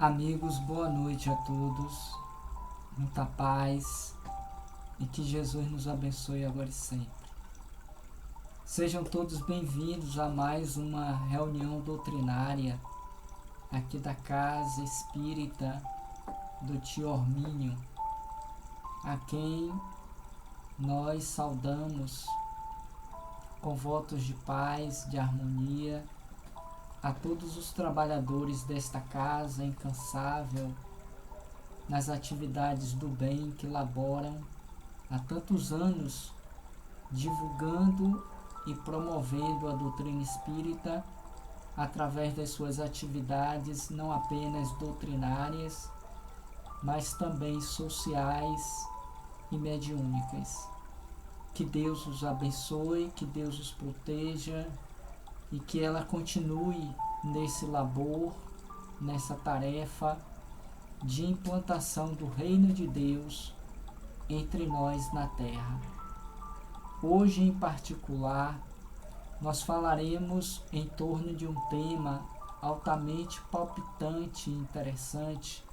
Amigos, boa noite a todos, muita paz e que Jesus nos abençoe agora e sempre. Sejam todos bem-vindos a mais uma reunião doutrinária aqui da Casa Espírita do Tio Ormínio, a quem nós saudamos com votos de paz, de harmonia, a todos os trabalhadores desta casa incansável nas atividades do bem que laboram há tantos anos, divulgando e promovendo a doutrina espírita através das suas atividades não apenas doutrinárias, mas também sociais e mediúnicas. Que Deus os abençoe, que Deus os proteja e que ela continue nesse labor, nessa tarefa de implantação do reino de Deus entre nós na terra. Hoje, em particular, nós falaremos em torno de um tema altamente palpitante e interessante,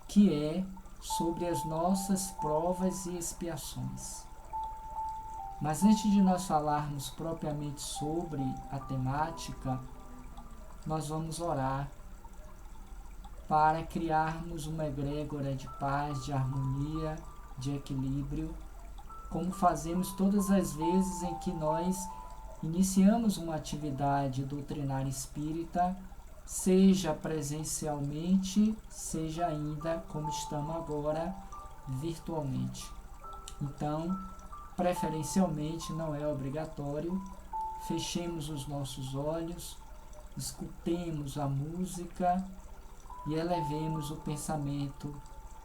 que é sobre as nossas provas e expiações. Mas antes de nós falarmos propriamente sobre a temática, nós vamos orar para criarmos uma egrégora de paz, de harmonia, de equilíbrio, como fazemos todas as vezes em que nós iniciamos uma atividade doutrinária espírita, seja presencialmente, seja ainda como estamos agora, virtualmente. Então, preferencialmente, não é obrigatório, fechemos os nossos olhos, escutemos a música e elevemos o pensamento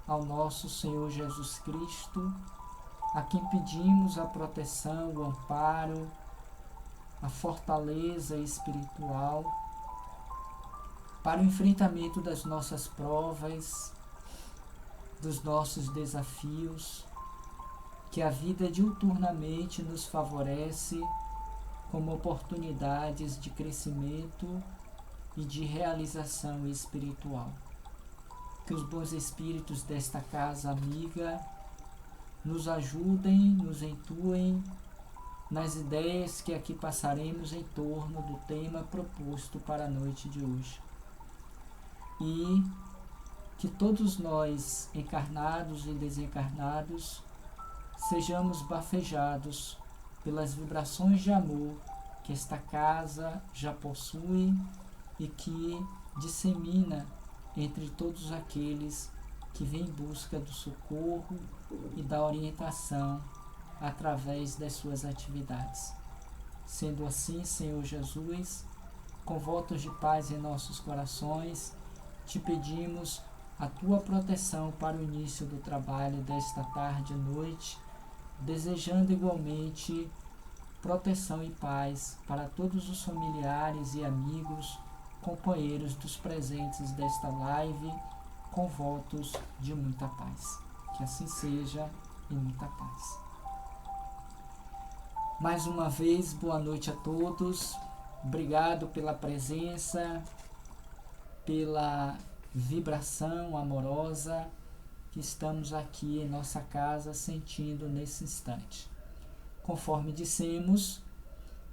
ao nosso Senhor Jesus Cristo, a quem pedimos a proteção, o amparo, a fortaleza espiritual para o enfrentamento das nossas provas, dos nossos desafios, que a vida diuturnamente nos favorece como oportunidades de crescimento e de realização espiritual. Que os bons espíritos desta casa amiga nos ajudem, nos intuem nas ideias que aqui passaremos em torno do tema proposto para a noite de hoje. E que todos nós, encarnados e desencarnados, sejamos bafejados pelas vibrações de amor que esta casa já possui e que dissemina entre todos aqueles que vêm em busca do socorro e da orientação através das suas atividades. Sendo assim, Senhor Jesus, com votos de paz em nossos corações, te pedimos a tua proteção para o início do trabalho desta tarde e noite, desejando igualmente proteção e paz para todos os familiares e amigos, companheiros dos presentes desta live, com votos de muita paz. Que assim seja e muita paz. Mais uma vez, boa noite a todos. Obrigado pela presença, pela vibração amorosa que estamos aqui em nossa casa sentindo nesse instante. Conforme dissemos,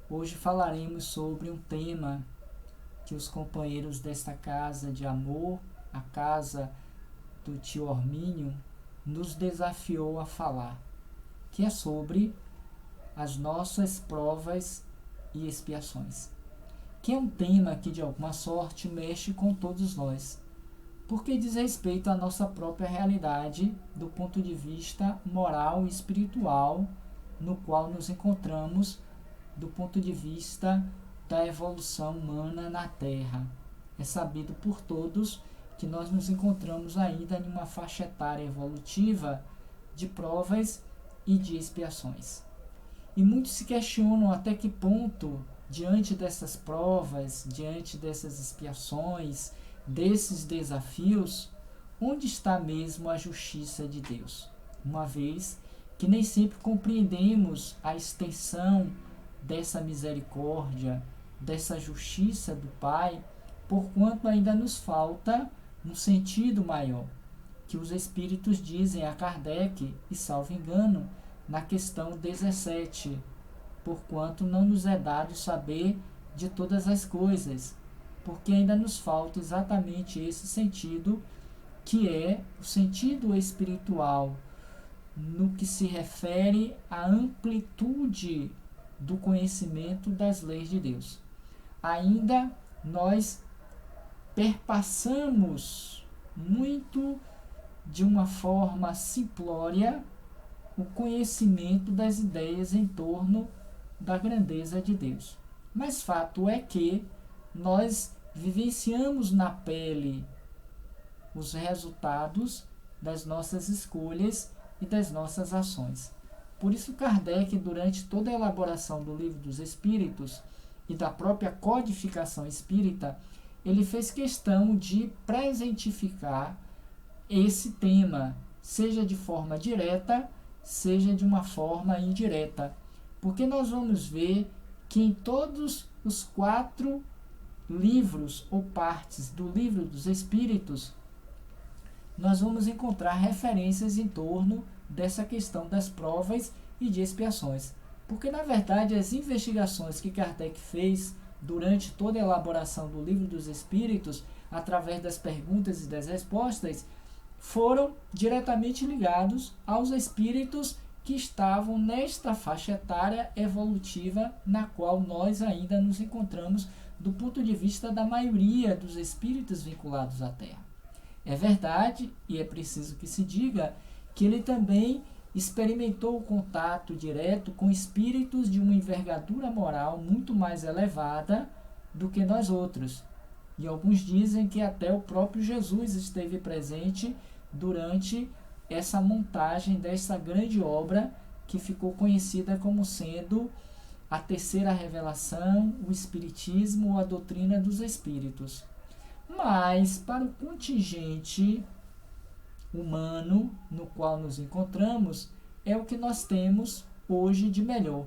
hoje falaremos sobre um tema que os companheiros desta casa de amor, a casa do Tio Ormínio, nos desafiou a falar, que é sobre as nossas provas e expiações, que é um tema que de alguma sorte mexe com todos nós, porque diz respeito à nossa própria realidade do ponto de vista moral e espiritual no qual nos encontramos do ponto de vista da evolução humana na Terra. É sabido por todos que nós nos encontramos ainda em uma faixa etária evolutiva de provas e de expiações. E muitos se questionam até que ponto, diante dessas provas, diante dessas expiações, desses desafios, onde está mesmo a justiça de Deus? Uma vez que nem sempre compreendemos a extensão dessa misericórdia, dessa justiça do Pai, porquanto ainda nos falta um sentido maior, que os espíritos dizem a Kardec, e salvo engano, na questão 17, porquanto não nos é dado saber de todas as coisas, porque ainda nos falta exatamente esse sentido, que é o sentido espiritual, no que se refere à amplitude do conhecimento das leis de Deus. Ainda nós perpassamos muito de uma forma simplória o conhecimento das ideias em torno da grandeza de Deus. Mas fato é que nós vivenciamos na pele os resultados das nossas escolhas e das nossas ações. Por isso Kardec, durante toda a elaboração do Livro dos Espíritos e da própria codificação espírita, ele fez questão de presentificar esse tema, seja de forma direta, seja de uma forma indireta. Porque nós vamos ver que em todos os 4 livros ou partes do Livro dos Espíritos, nós vamos encontrar referências em torno dessa questão das provas e de expiações. Porque, na verdade, as investigações que Kardec fez durante toda a elaboração do Livro dos Espíritos, através das perguntas e das respostas, foram diretamente ligados aos espíritos que estavam nesta faixa etária evolutiva na qual nós ainda nos encontramos do ponto de vista da maioria dos espíritos vinculados à Terra. É verdade, e é preciso que se diga, que ele também experimentou o contato direto com espíritos de uma envergadura moral muito mais elevada do que nós outros. E alguns dizem que até o próprio Jesus esteve presente durante essa montagem dessa grande obra que ficou conhecida como sendo a terceira revelação, o Espiritismo ou a doutrina dos Espíritos. Mas, para o contingente humano no qual nos encontramos, é o que nós temos hoje de melhor.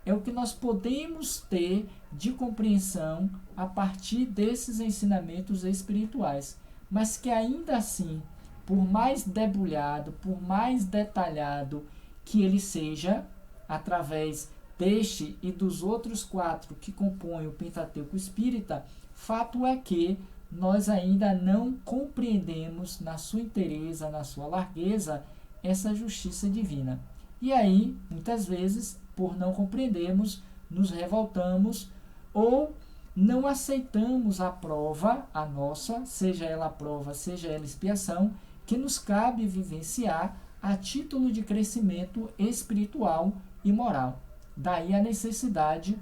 É o que nós podemos ter de compreensão a partir desses ensinamentos espirituais. Mas que ainda assim, por mais debulhado, por mais detalhado que ele seja, através deste e dos outros 4 que compõem o Pentateuco Espírita, fato é que nós ainda não compreendemos na sua inteireza, na sua largueza, essa justiça divina. E aí, muitas vezes, por não compreendermos, nos revoltamos ou não aceitamos a prova, a nossa, seja ela a prova, seja ela expiação, que nos cabe vivenciar a título de crescimento espiritual e moral. Daí a necessidade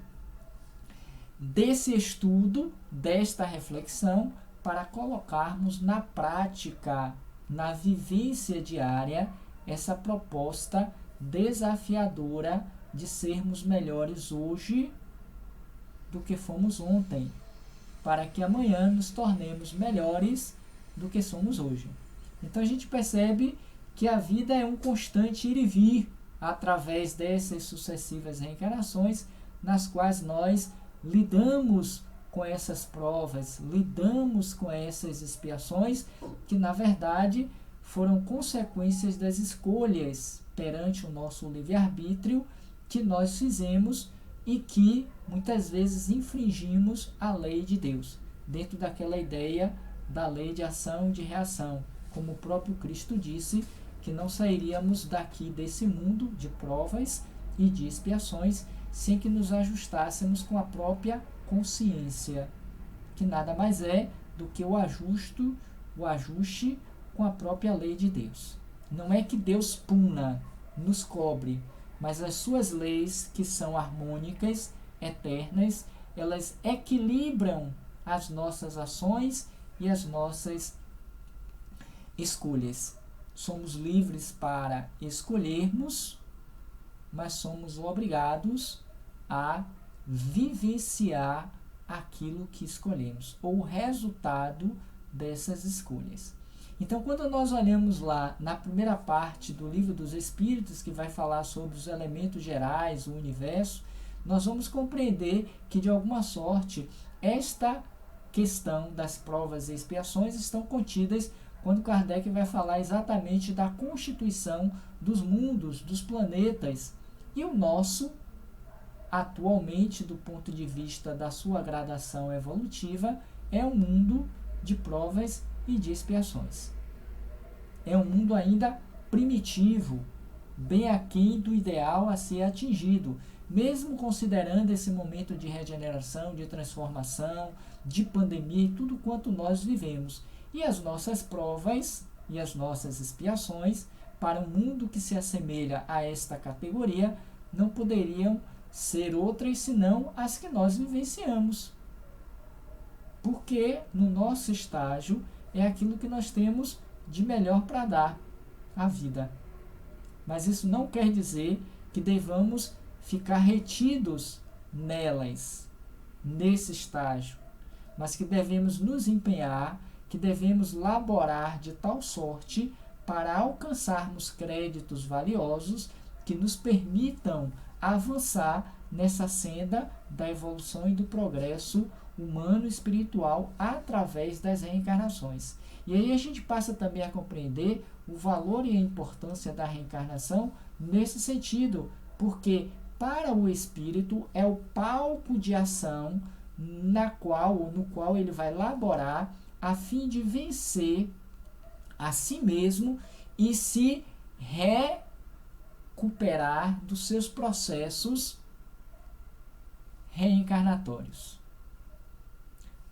desse estudo, desta reflexão, para colocarmos na prática, na vivência diária, essa proposta desafiadora de sermos melhores hoje do que fomos ontem, para que amanhã nos tornemos melhores do que somos hoje. Então a gente percebe que a vida é um constante ir e vir através dessas sucessivas reencarnações, nas quais nós lidamos com essas provas, lidamos com essas expiações, que na verdade foram consequências das escolhas perante o nosso livre-arbítrio que nós fizemos e que muitas vezes infringimos a lei de Deus, dentro daquela ideia da lei de ação e de reação, como o próprio Cristo disse, que não sairíamos daqui desse mundo de provas e de expiações sem que nos ajustássemos com a própria consciência, que nada mais é do que o ajuste com a própria lei de Deus. Não é que Deus puna, nos cobre, mas as suas leis, que são harmônicas, eternas, elas equilibram as nossas ações e as nossas escolhas. Somos livres para escolhermos, mas somos obrigados a vivenciar aquilo que escolhemos, ou o resultado dessas escolhas. Então, quando nós olhamos lá na primeira parte do Livro dos Espíritos, que vai falar sobre os elementos gerais, o universo, nós vamos compreender que, de alguma sorte, esta questão das provas e expiações estão contidas quando Kardec vai falar exatamente da constituição dos mundos, dos planetas. E o nosso, atualmente, do ponto de vista da sua gradação evolutiva, é um mundo de provas e de expiações. É um mundo ainda primitivo, bem aquém do ideal a ser atingido, mesmo considerando esse momento de regeneração, de transformação, de pandemia e tudo quanto nós vivemos. E as nossas provas e as nossas expiações, para um mundo que se assemelha a esta categoria, não poderiam ser outras senão as que nós vivenciamos. Porque no nosso estágio é aquilo que nós temos de melhor para dar, a vida. Mas isso não quer dizer que devamos ficar retidos nelas, nesse estágio, mas que devemos nos empenhar, que devemos laborar de tal sorte para alcançarmos créditos valiosos que nos permitam avançar nessa senda da evolução e do progresso humano e espiritual através das reencarnações. E aí a gente passa também a compreender o valor e a importância da reencarnação nesse sentido, porque para o espírito é o palco de ação no qual ele vai laborar a fim de vencer a si mesmo e se recuperar dos seus processos reencarnatórios,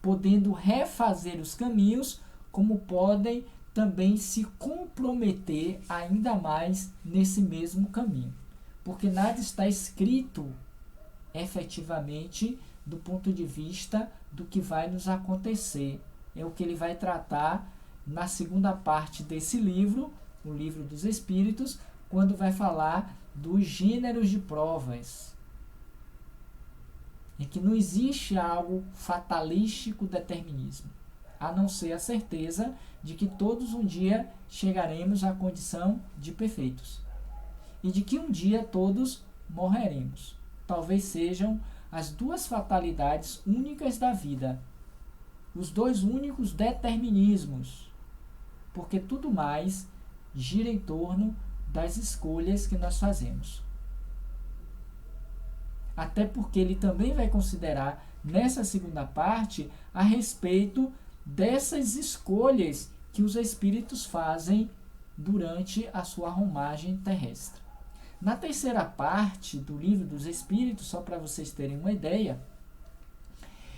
podendo refazer os caminhos, como podem também se comprometer ainda mais nesse mesmo caminho. Porque nada está escrito efetivamente do ponto de vista do que vai nos acontecer. É o que ele vai tratar na segunda parte desse livro, o Livro dos Espíritos, quando vai falar dos gêneros de provas. Em que não existe algo fatalístico, determinismo, a não ser a certeza de que todos um dia chegaremos à condição de perfeitos e de que um dia todos morreremos. Talvez sejam as duas fatalidades únicas da vida, os dois únicos determinismos, porque tudo mais gira em torno das escolhas que nós fazemos. Até porque ele também vai considerar nessa segunda parte a respeito dessas escolhas que os espíritos fazem durante a sua romagem terrestre. Na terceira parte do Livro dos Espíritos, só para vocês terem uma ideia,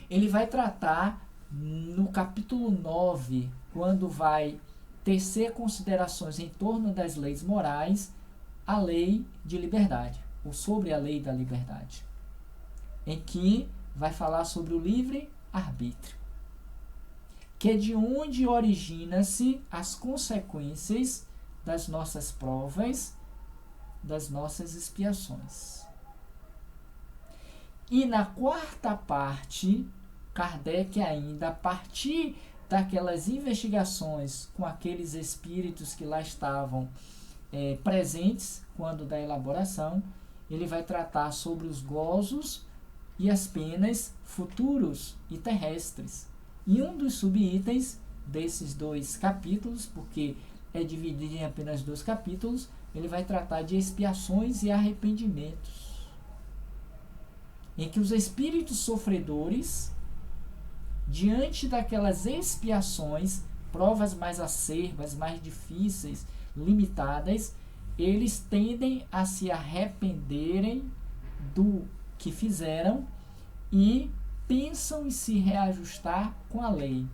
ele vai tratar no capítulo 9, quando vai tecer considerações em torno das leis morais, a lei de liberdade, ou sobre a lei da liberdade, em que vai falar sobre o livre-arbítrio, que é de onde origina-se as consequências das nossas provas, das nossas expiações. E na quarta parte, Kardec ainda, a partir daquelas investigações com aqueles espíritos que lá estavam presentes quando da elaboração, ele vai tratar sobre os gozos e as penas futuros e terrestres. E um dos subitens desses dois capítulos, porque é dividido em apenas 2 capítulos, ele vai tratar de expiações e arrependimentos, em que os espíritos sofredores, diante daquelas expiações, provas mais acerbas, mais difíceis, limitadas, eles tendem a se arrependerem do que fizeram e pensam em se reajustar com a lei,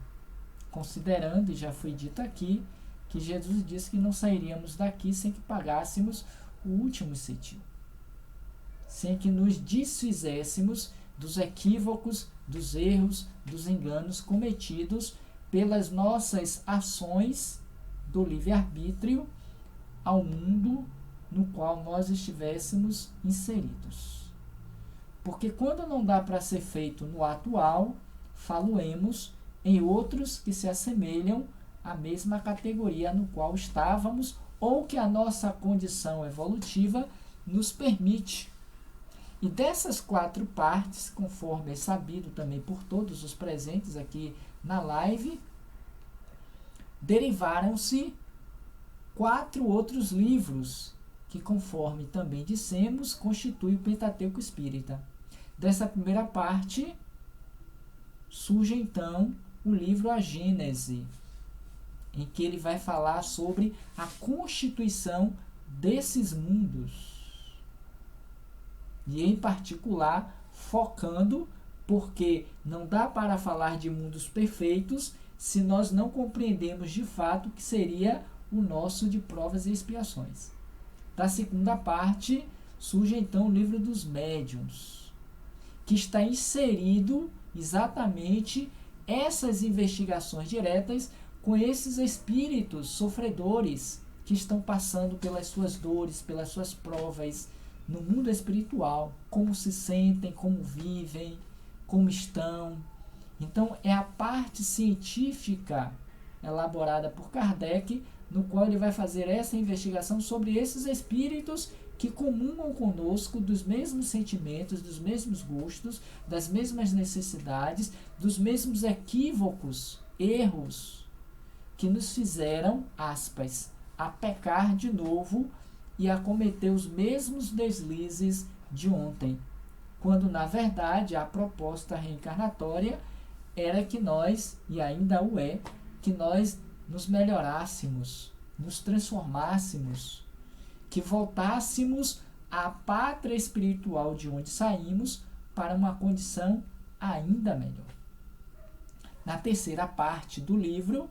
considerando, e já foi dito aqui, que Jesus disse que não sairíamos daqui sem que pagássemos o último centavo, sem que nos desfizéssemos dos equívocos, dos erros, dos enganos cometidos pelas nossas ações do livre-arbítrio ao mundo no qual nós estivéssemos inseridos. Porque quando não dá para ser feito no atual, faloemos em outros que se assemelham à mesma categoria no qual estávamos ou que a nossa condição evolutiva nos permite. E dessas 4 partes, conforme é sabido também por todos os presentes aqui na live, derivaram-se 4 outros livros, que conforme também dissemos, constituem o Pentateuco Espírita. Dessa primeira parte, surge então o livro A Gênese, em que ele vai falar sobre a constituição desses mundos. E em particular, focando, porque não dá para falar de mundos perfeitos se nós não compreendemos de fato o que seria o nosso de provas e expiações. Da segunda parte, surge então o livro dos médiuns, que está inserido exatamente essas investigações diretas com esses espíritos sofredores que estão passando pelas suas dores, pelas suas provas no mundo espiritual, como se sentem, como vivem, como estão. Então, é a parte científica elaborada por Kardec, no qual ele vai fazer essa investigação sobre esses espíritos que comungam conosco dos mesmos sentimentos, dos mesmos gostos, das mesmas necessidades, dos mesmos equívocos, erros, que nos fizeram, aspas, a pecar de novo e a cometer os mesmos deslizes de ontem, quando na verdade a proposta reencarnatória era que nós, e ainda o é, que nós nos melhorássemos, nos transformássemos, que voltássemos à pátria espiritual de onde saímos para uma condição ainda melhor. Na terceira parte do livro,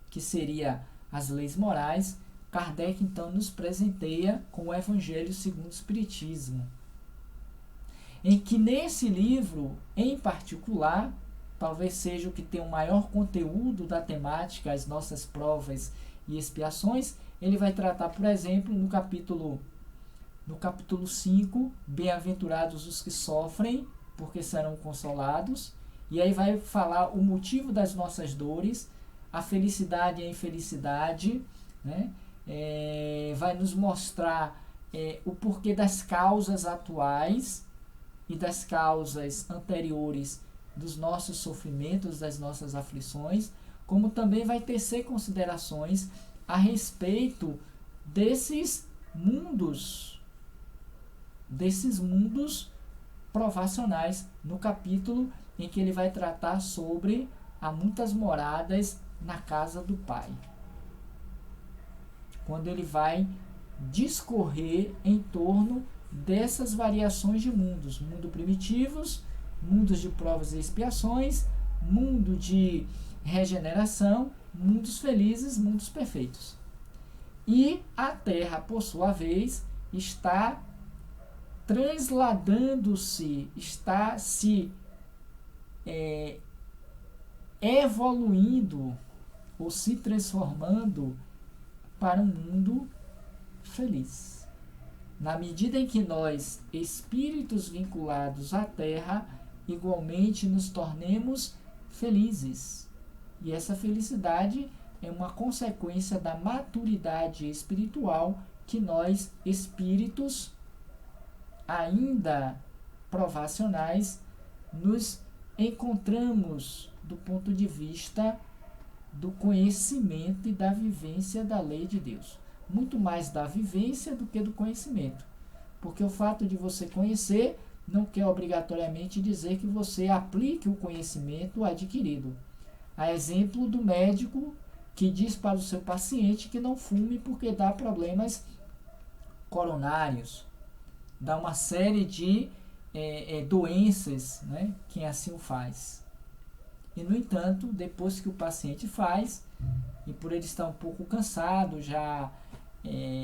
que seria as leis morais, Kardec então nos presenteia com o Evangelho segundo o Espiritismo, em que nesse livro, em particular, talvez seja o que tem o maior conteúdo da temática, as nossas provas e expiações, ele vai tratar, por exemplo, no capítulo 5, bem-aventurados os que sofrem, porque serão consolados, e aí vai falar o motivo das nossas dores, a felicidade e a infelicidade, né? Vai nos mostrar o porquê das causas atuais e das causas anteriores dos nossos sofrimentos, das nossas aflições, como também vai tecer considerações a respeito desses mundos provacionais, no capítulo em que ele vai tratar sobre há muitas moradas na casa do Pai, quando ele vai discorrer em torno dessas variações de mundos, mundo primitivos, mundos de provas e expiações, mundo de regeneração, mundos felizes, mundos perfeitos. E a Terra, por sua vez, está transladando-se, está se evoluindo ou se transformando para um mundo feliz. Na medida em que nós, espíritos vinculados à Terra, igualmente nos tornemos felizes. E essa felicidade é uma consequência da maturidade espiritual que nós, espíritos ainda provacionais, nos encontramos do ponto de vista do conhecimento e da vivência da lei de Deus. Muito mais da vivência do que do conhecimento. Porque o fato de você conhecer não quer obrigatoriamente dizer que você aplique o conhecimento adquirido. A exemplo do médico que diz para o seu paciente que não fume porque dá problemas coronários, dá uma série de doenças, né, quem assim o faz. E, no entanto, depois que o paciente faz, e por ele estar um pouco cansado, já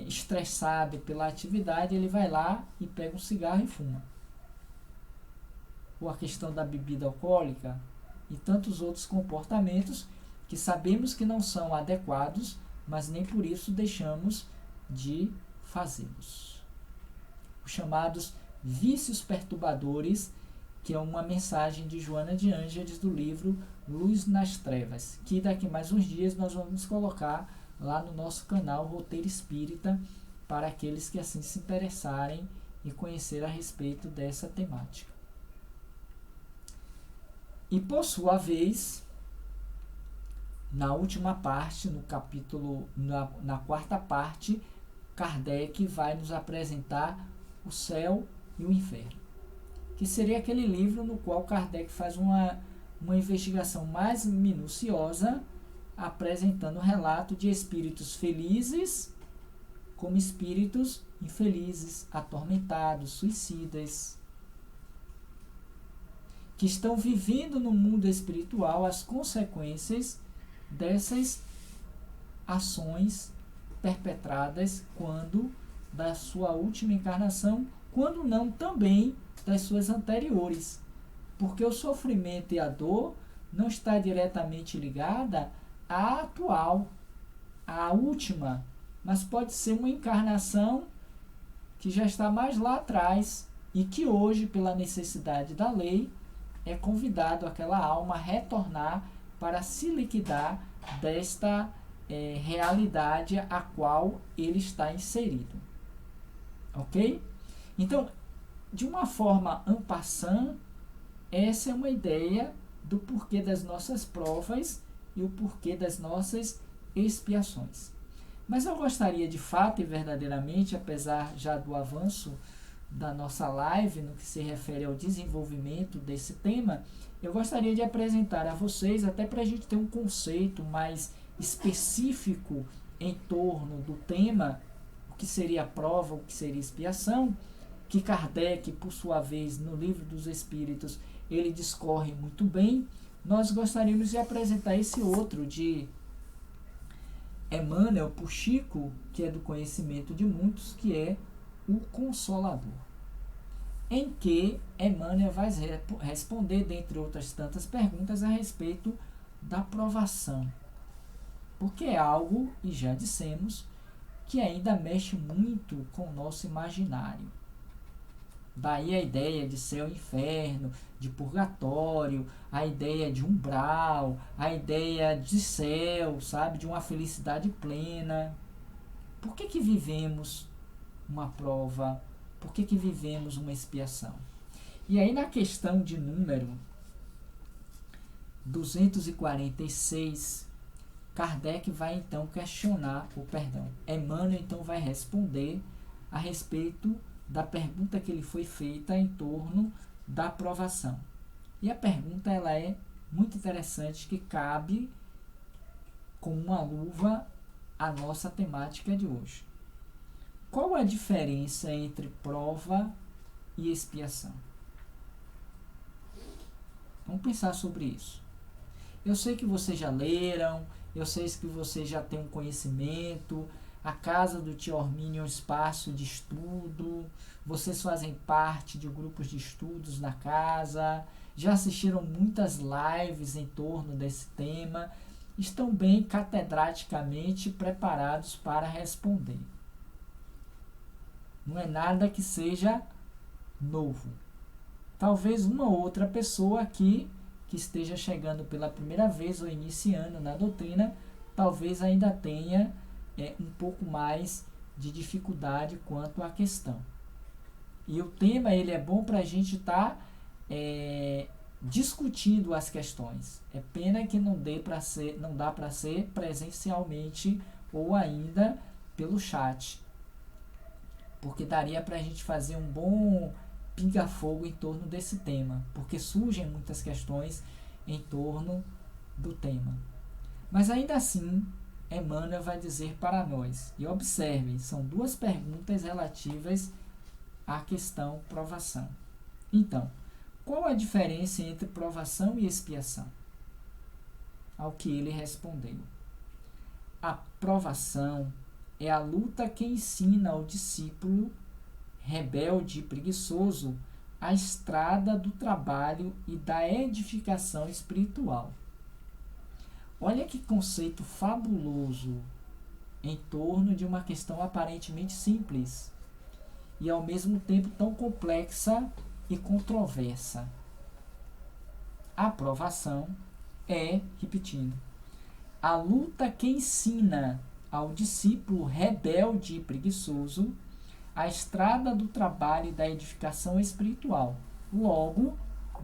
estressado pela atividade, ele vai lá e pega um cigarro e fuma. Ou a questão da bebida alcoólica e tantos outros comportamentos que sabemos que não são adequados, mas nem por isso deixamos de fazê-los. Os chamados vícios perturbadores, que é uma mensagem de Joana de Ângeles do livro Luz nas Trevas, que daqui mais uns dias nós vamos colocar lá no nosso canal Roteiro Espírita, para aqueles que assim se interessarem e conhecer a respeito dessa temática. E por sua vez, na última parte, no capítulo, na quarta parte, Kardec vai nos apresentar o céu e o inferno, que seria aquele livro no qual Kardec faz uma investigação mais minuciosa, apresentando o relato de espíritos felizes como espíritos infelizes, atormentados, suicidas, que estão vivendo no mundo espiritual as consequências dessas ações perpetradas quando da sua última encarnação, quando não também das suas anteriores, porque o sofrimento e a dor não está diretamente ligada à atual, à última, mas pode ser uma encarnação que já está mais lá atrás e que hoje, pela necessidade da lei, é convidado aquela alma a retornar para se liquidar desta realidade a qual ele está inserido. Ok? Então, de uma forma en passant, essa é uma ideia do porquê das nossas provas e o porquê das nossas expiações. Mas eu gostaria de fato e verdadeiramente, apesar já do avanço da nossa live no que se refere ao desenvolvimento desse tema, eu gostaria de apresentar a vocês, até para a gente ter um conceito mais específico em torno do tema, o que seria prova, o que seria expiação, que Kardec, por sua vez, no Livro dos Espíritos, ele discorre muito bem. Nós gostaríamos de apresentar esse outro de Emmanuel por Chico, que é do conhecimento de muitos, que é o Consolador, em que Emmanuel vai responder, dentre outras tantas perguntas, a respeito da provação, porque é algo, e já dissemos, que ainda mexe muito com o nosso imaginário. Daí a ideia de céu e inferno, de purgatório, a ideia de umbral, a ideia de céu, sabe, de uma felicidade plena. Por que vivemos uma prova? Por que vivemos uma expiação? E aí na questão de número 246, Kardec vai então questionar, Emmanuel então vai responder a respeito da pergunta que lhe foi feita em torno da provação. E a pergunta ela é muito interessante, que cabe com uma luva à nossa temática de hoje. Qual a diferença entre prova e expiação? Vamos pensar sobre isso. Eu sei que vocês já leram, eu sei que vocês já têm um conhecimento. A casa do tio Ormínio é um espaço de estudo, vocês fazem parte de grupos de estudos na casa, já assistiram muitas lives em torno desse tema, estão bem catedraticamente preparados para responder. Não é nada que seja novo. Talvez uma outra pessoa aqui, que esteja chegando pela primeira vez ou iniciando na doutrina, talvez ainda tenha um pouco mais de dificuldade quanto à questão. E o tema ele é bom para a gente estar discutindo as questões. É pena que não dá para ser presencialmente ou ainda pelo chat, porque daria para a gente fazer um bom pinga-fogo em torno desse tema, porque surgem muitas questões em torno do tema. Mas ainda assim, Emmanuel vai dizer para nós, e observem, são duas perguntas relativas à questão provação. Então, qual a diferença entre provação e expiação? Ao que ele respondeu: a provação é a luta que ensina ao discípulo rebelde e preguiçoso a estrada do trabalho e da edificação espiritual. Olha que conceito fabuloso em torno de uma questão aparentemente simples e ao mesmo tempo tão complexa e controversa. A provação é, repetindo, a luta que ensina ao discípulo rebelde e preguiçoso a estrada do trabalho e da edificação espiritual. Logo,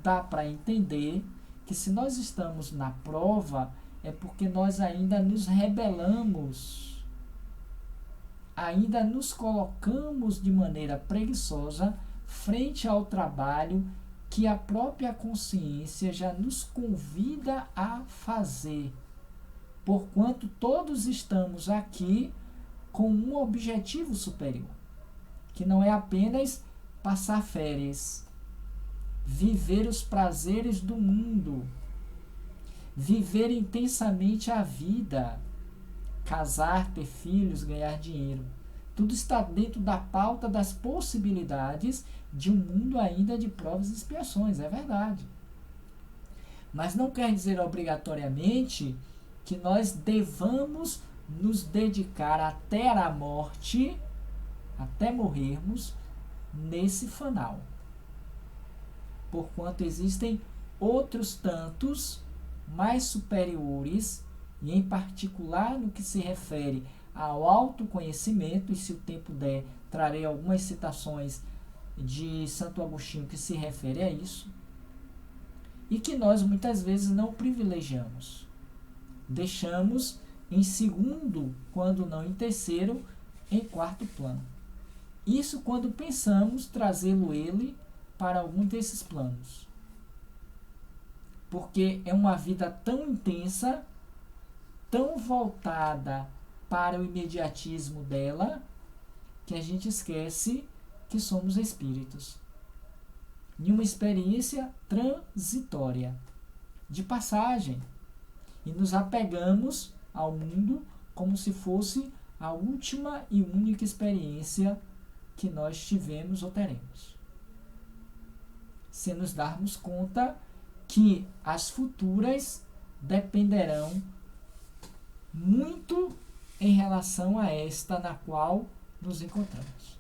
dá para entender que se nós estamos na prova, é porque nós ainda nos rebelamos, ainda nos colocamos de maneira preguiçosa frente ao trabalho que a própria consciência já nos convida a fazer, porquanto todos estamos aqui com um objetivo superior, que não é apenas passar férias, viver os prazeres do mundo, viver intensamente a vida, casar, ter filhos, ganhar dinheiro. Tudo está dentro da pauta das possibilidades de um mundo ainda de provas e expiações, é verdade. Mas não quer dizer obrigatoriamente que nós devamos nos dedicar até a morte, até morrermos, nesse fanal. Porquanto existem outros tantos mais superiores, e em particular no que se refere ao autoconhecimento, e se o tempo der, trarei algumas citações de Santo Agostinho que se refere a isso, e que nós muitas vezes não privilegiamos. Deixamos em segundo, quando não em terceiro, em quarto plano. Isso quando pensamos trazê-lo ele para algum desses planos. Porque é uma vida tão intensa, tão voltada para o imediatismo dela, que a gente esquece que somos espíritos. Em uma experiência transitória, de passagem, e nos apegamos ao mundo como se fosse a última e única experiência que nós tivemos ou teremos. Sem nos darmos conta que as futuras dependerão muito em relação a esta na qual nos encontramos.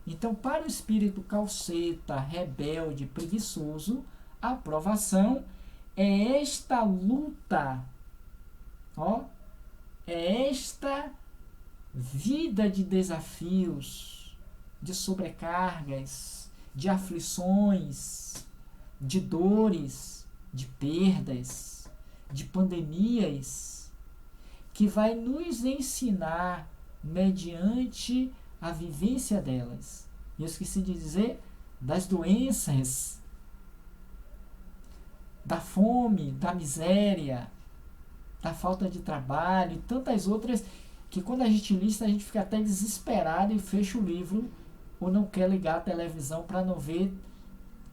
Então, para o espírito calceta, rebelde, preguiçoso, a provação é esta luta, é esta vida de desafios, de sobrecargas, de aflições, de dores, de perdas, de pandemias, que vai nos ensinar, mediante a vivência delas. Eu esqueci de dizer das doenças, da fome, da miséria, da falta de trabalho e tantas outras que quando a gente lista a gente fica até desesperado e fecha o livro ou não quer ligar a televisão para não ver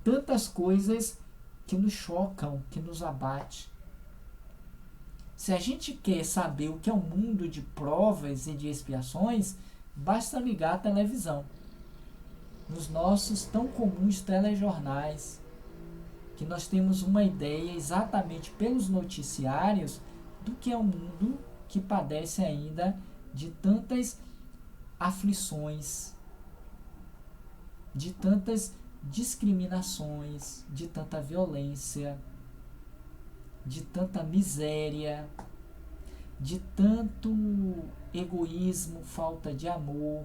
tantas coisas que nos chocam, que nos abatem. Se a gente quer saber o que é um mundo de provas e de expiações, basta ligar a televisão. Nos nossos tão comuns telejornais, que nós temos uma ideia exatamente pelos noticiários do que é um mundo que padece ainda de tantas aflições, de tantas discriminações, de tanta violência, de tanta miséria, de tanto egoísmo, falta de amor,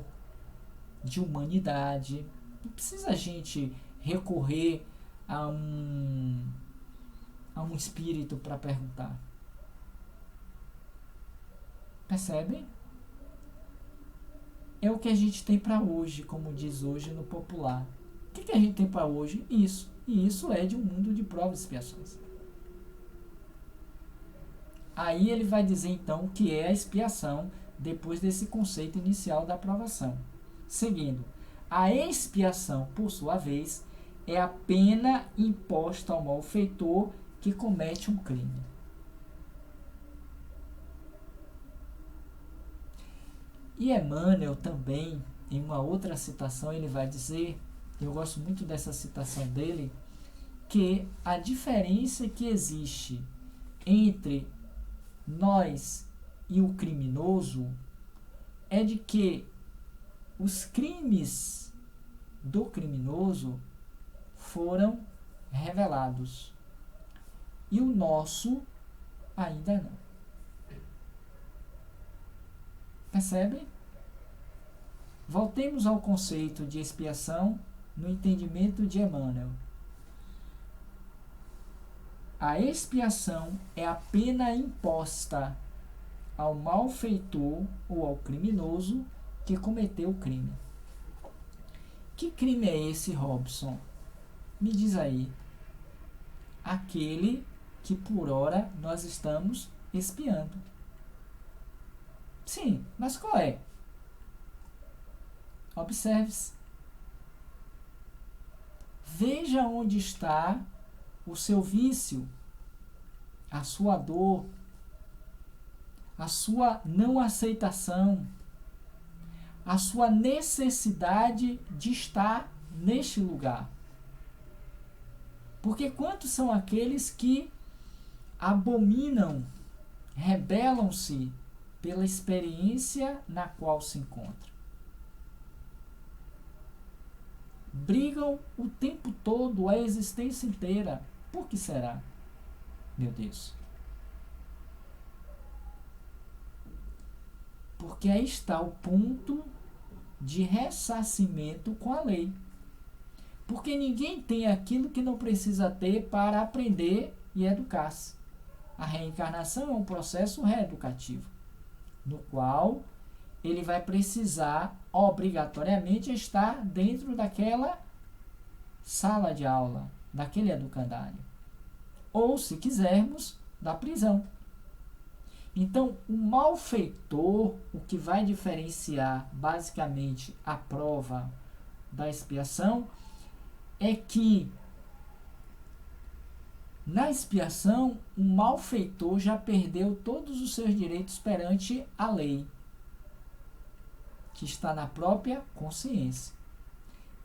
de humanidade. Não precisa a gente recorrer a um espírito para perguntar. Percebem? É o que a gente tem para hoje, como diz hoje no popular. O que a gente tem para hoje? Isso. E isso é de um mundo de provas e expiações. Aí ele vai dizer então o que é a expiação depois desse conceito inicial da aprovação. Seguindo, a expiação, por sua vez, é a pena imposta ao malfeitor que comete um crime. E Emmanuel também, em uma outra citação, ele vai dizer, eu gosto muito dessa citação dele, que a diferença que existe entre nós e o criminoso é de que os crimes do criminoso foram revelados e o nosso ainda não. Percebem? Voltemos ao conceito de expiação no entendimento de Emmanuel. A expiação é a pena imposta ao malfeitor ou ao criminoso que cometeu o crime. Que crime é esse, Robson? Me diz aí. Aquele que por ora nós estamos expiando. Sim, mas qual é? Observe-se. Veja onde está o seu vício, a sua dor, a sua não aceitação, a sua necessidade de estar neste lugar. Porque quantos são aqueles que abominam, rebelam-se pela experiência na qual se encontram? Brigam o tempo todo, a existência inteira. Por que será? Meu Deus. Porque aí está o ponto de ressarcimento com a lei. Porque ninguém tem aquilo que não precisa ter para aprender e educar-se. A reencarnação é um processo reeducativo, no qual ele vai precisar obrigatoriamente estar dentro daquela sala de aula, daquele educandário. Ou, se quisermos, da prisão. Então, o malfeitor, o que vai diferenciar basicamente a prova da expiação, é que na expiação o malfeitor já perdeu todos os seus direitos perante a lei, que está na própria consciência.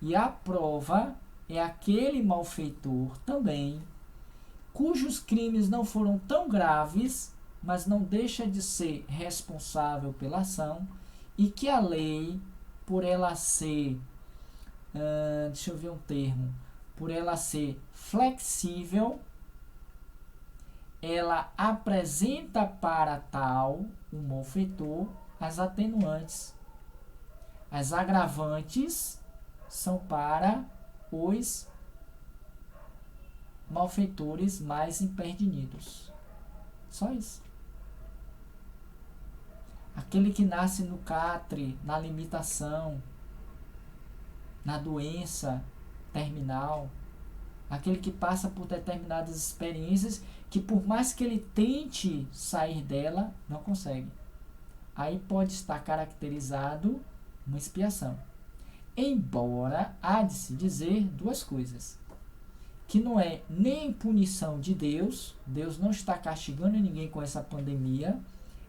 E a prova é aquele malfeitor também, cujos crimes não foram tão graves, mas não deixa de ser responsável pela ação, e que a lei, por ela ser, deixa eu ver um termo, por ela ser flexível, ela apresenta para tal, o malfeitor, as atenuantes. As agravantes são para os malfeitores mais imperdinidos. Só isso. Aquele que nasce no catre, na limitação, na doença terminal, aquele que passa por determinadas experiências que, por mais que ele tente sair dela, não consegue. Aí pode estar caracterizado uma expiação. Embora há de se dizer duas coisas. Que não é nem punição de Deus, Deus não está castigando ninguém com essa pandemia,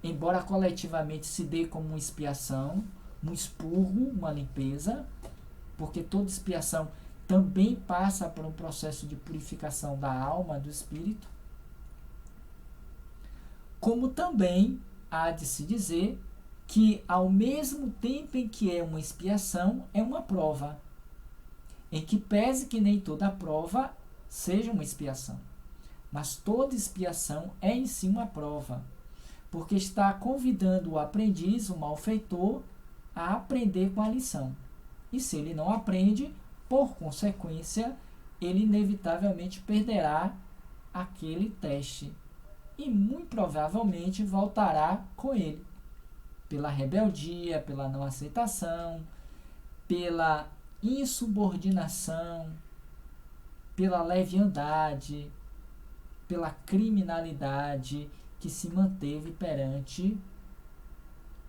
embora coletivamente se dê como uma expiação, um expurgo, uma limpeza, porque toda expiação também passa por um processo de purificação da alma, do espírito. Como também há de se dizer que, ao mesmo tempo em que é uma expiação, é uma prova, em que pese que nem toda prova seja uma expiação, mas toda expiação é em si uma prova, porque está convidando o aprendiz, o malfeitor, a aprender com a lição. E se ele não aprende, por consequência, ele inevitavelmente perderá aquele teste e muito provavelmente voltará com ele, pela rebeldia, pela não aceitação, pela insubordinação, pela leviandade, pela criminalidade que se manteve perante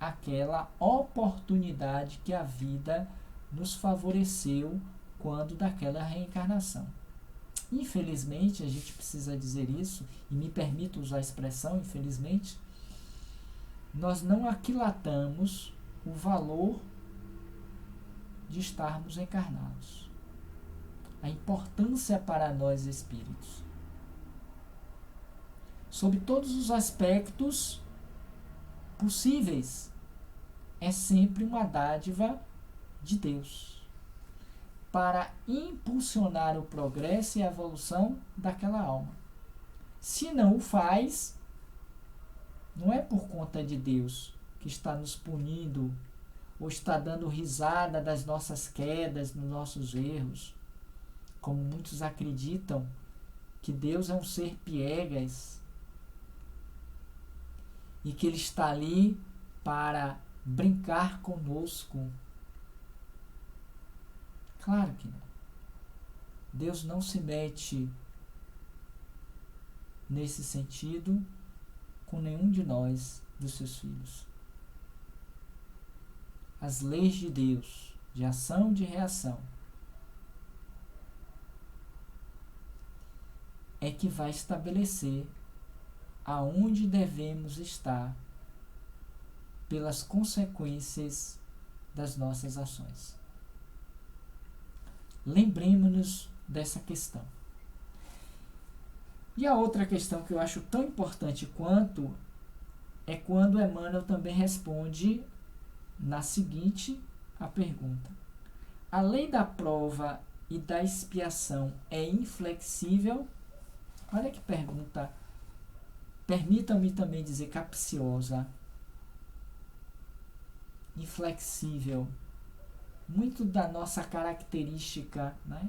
aquela oportunidade que a vida nos favoreceu quando daquela reencarnação. Infelizmente, a gente precisa dizer isso, e me permito usar a expressão infelizmente, nós não aquilatamos o valor de estarmos encarnados. A importância para nós espíritos. Sob todos os aspectos possíveis, é sempre uma dádiva de Deus para impulsionar o progresso e a evolução daquela alma. Se não o faz, não é por conta de Deus que está nos punindo ou está dando risada das nossas quedas, dos nossos erros, como muitos acreditam que Deus é um ser piegas e que Ele está ali para brincar conosco. Claro que não. Deus não se mete nesse sentido com nenhum de nós, dos seus filhos. As leis de Deus, de ação e de reação, é que vai estabelecer aonde devemos estar pelas consequências das nossas ações. Lembremos-nos dessa questão. E a outra questão que eu acho tão importante quanto é quando Emmanuel também responde na seguinte a pergunta: a lei da prova e da expiação é inflexível? Olha que pergunta, permitam-me também dizer capciosa. Inflexível. Muito da nossa característica, né?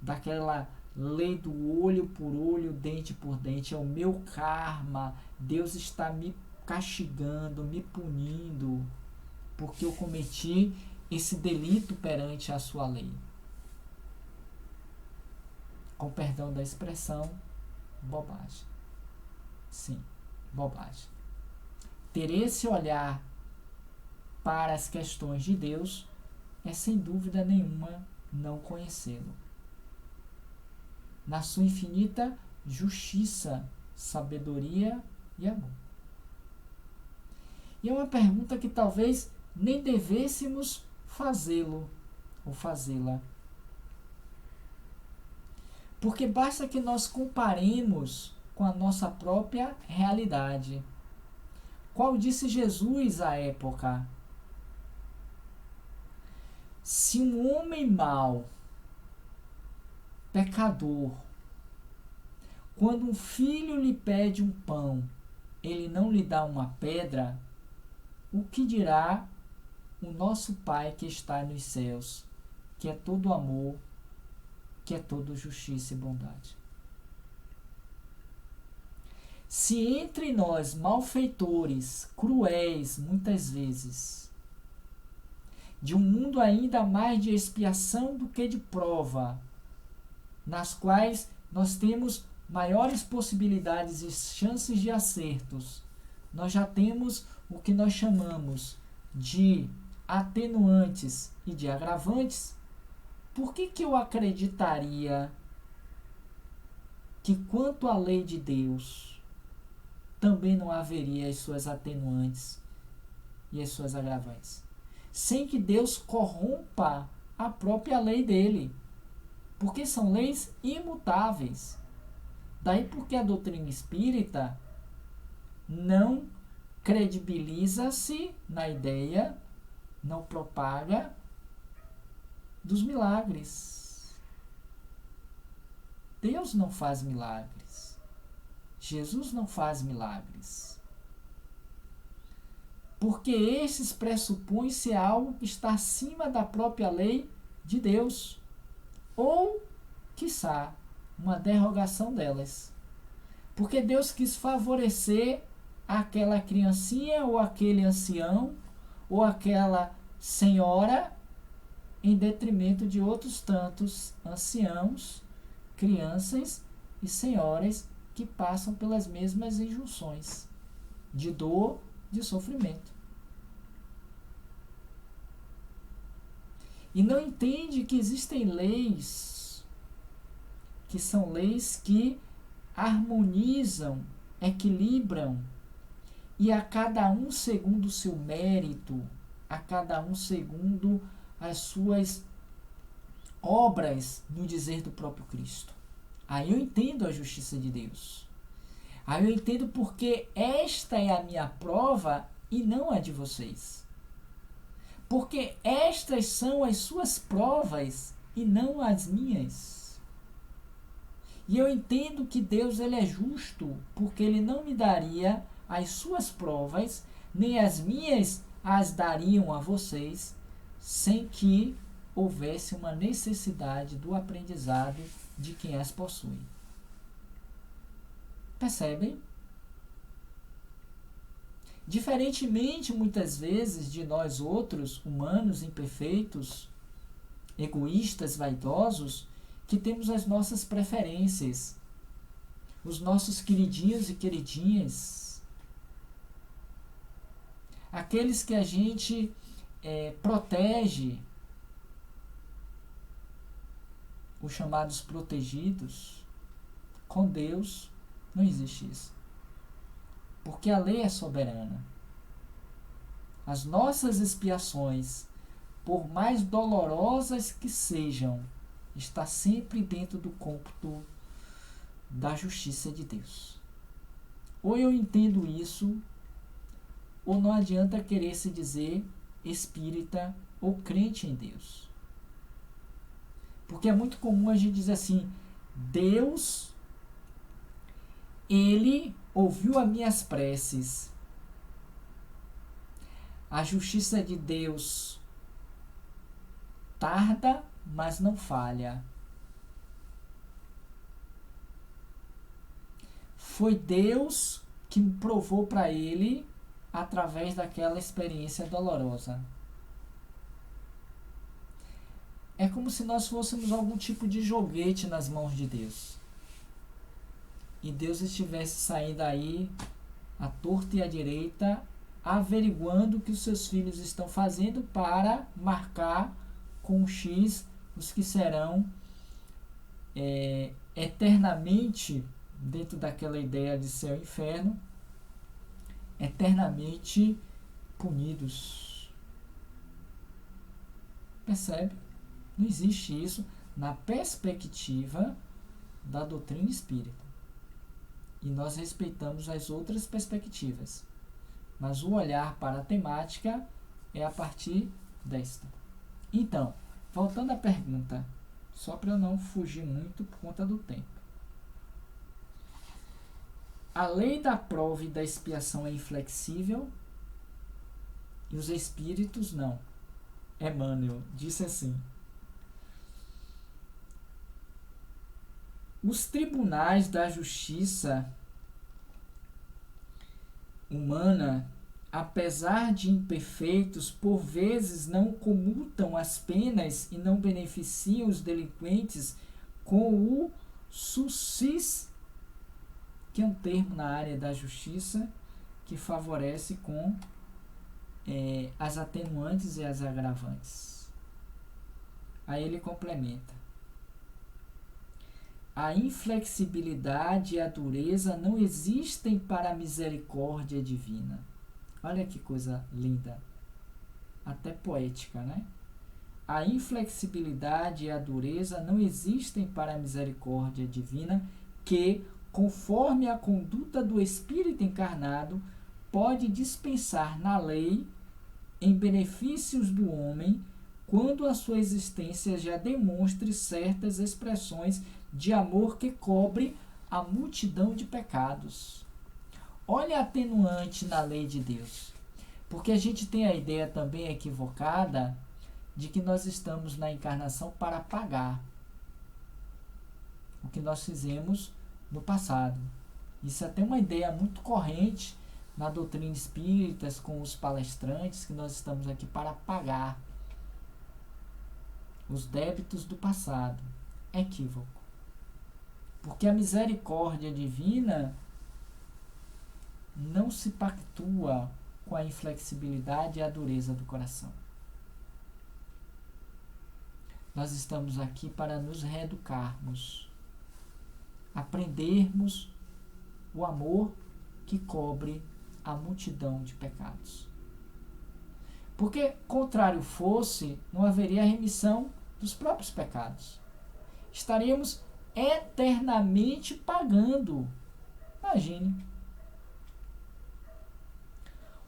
Daquela lei do olho por olho, dente por dente, é o meu karma. Deus está me castigando, me punindo, porque eu cometi esse delito perante a sua lei. Com perdão da expressão, bobagem. Sim, bobagem. Ter esse olhar para as questões de Deus é, sem dúvida nenhuma, não conhecê-lo. Na sua infinita justiça, sabedoria e amor. E é uma pergunta que talvez nem devêssemos fazê-lo ou fazê-la. Porque basta que nós comparemos com a nossa própria realidade. Qual disse Jesus à época? Se um homem mau, pecador, quando um filho lhe pede um pão, ele não lhe dá uma pedra, o que dirá o nosso Pai que está nos céus, que é todo amor, que é todo justiça e bondade? Se entre nós, malfeitores, cruéis, muitas vezes, de um mundo ainda mais de expiação do que de prova, nas quais nós temos maiores possibilidades e chances de acertos, nós já temos o que nós chamamos de atenuantes e de agravantes, por que eu acreditaria que quanto à lei de Deus também não haveria as suas atenuantes e as suas agravantes? Sem que Deus corrompa a própria lei dele. Porque são leis imutáveis. Daí porque a doutrina espírita não credibiliza-se na ideia, não propaga dos milagres. Deus não faz milagres. Jesus não faz milagres. Porque esses pressupõem-se algo que está acima da própria lei de Deus. Ou, quiçá, uma derrogação delas. Porque Deus quis favorecer aquela criancinha, ou aquele ancião, ou aquela senhora, em detrimento de outros tantos anciãos, crianças e senhoras que passam pelas mesmas injunções de dor, de sofrimento. E não entende que existem leis que são leis que harmonizam, equilibram, e a cada um segundo o seu mérito, a cada um segundo as suas obras, no dizer do próprio Cristo. Aí eu entendo a justiça de Deus. Aí eu entendo porque esta é a minha prova e não a de vocês. Porque estas são as suas provas e não as minhas. E eu entendo que Deus ele é justo, porque ele não me daria as suas provas, nem as minhas as dariam a vocês sem que houvesse uma necessidade do aprendizado de quem as possui. Percebem? Diferentemente, muitas vezes, de nós outros, humanos imperfeitos, egoístas, vaidosos, que temos as nossas preferências, os nossos queridinhos e queridinhas, aqueles que a gente protege, os chamados protegidos. Com Deus não existe isso, porque a lei é soberana. As nossas expiações, por mais dolorosas que sejam, está sempre dentro do cômputo da justiça de Deus. Ou eu entendo isso, ou não adianta querer se dizer espírita ou crente em Deus. Porque é muito comum a gente dizer assim: Deus, Ele ouviu as minhas preces. A justiça de Deus tarda, mas não falha. Foi Deus que me provou para ele através daquela experiência dolorosa. É como se nós fôssemos algum tipo de joguete nas mãos de Deus. E Deus estivesse saindo aí, à torta e à direita, averiguando o que os seus filhos estão fazendo para marcar com um X os que serão eternamente, dentro daquela ideia de céu e inferno, eternamente punidos. Percebe? Não existe isso na perspectiva da doutrina espírita. E nós respeitamos as outras perspectivas. Mas o olhar para a temática é a partir desta. Então, voltando à pergunta, só para eu não fugir muito por conta do tempo. A lei da prova e da expiação é inflexível e os espíritos não. Emmanuel disse assim: os tribunais da justiça humana, apesar de imperfeitos, por vezes não comutam as penas e não beneficiam os delinquentes com o sucis, que é um termo na área da justiça que favorece com as atenuantes e as agravantes. Aí ele complementa: a inflexibilidade e a dureza não existem para a misericórdia divina. Olha que coisa linda, até poética, né? A inflexibilidade e a dureza não existem para a misericórdia divina, que, conforme a conduta do espírito encarnado, pode dispensar na lei em benefícios do homem, quando a sua existência já demonstre certas expressões de amor que cobre a multidão de pecados. Olha a atenuante na lei de Deus. Porque a gente tem a ideia também equivocada de que nós estamos na encarnação para pagar o que nós fizemos no passado. Isso é até uma ideia muito corrente na doutrina espírita, com os palestrantes, que nós estamos aqui para pagar os débitos do passado. É equívoco. Porque a misericórdia divina não se pactua com a inflexibilidade e a dureza do coração. Nós estamos aqui para nos reeducarmos, aprendermos o amor que cobre a multidão de pecados. Porque, contrário fosse, não haveria remissão dos próprios pecados. Estaríamos eternamente pagando. Imagine.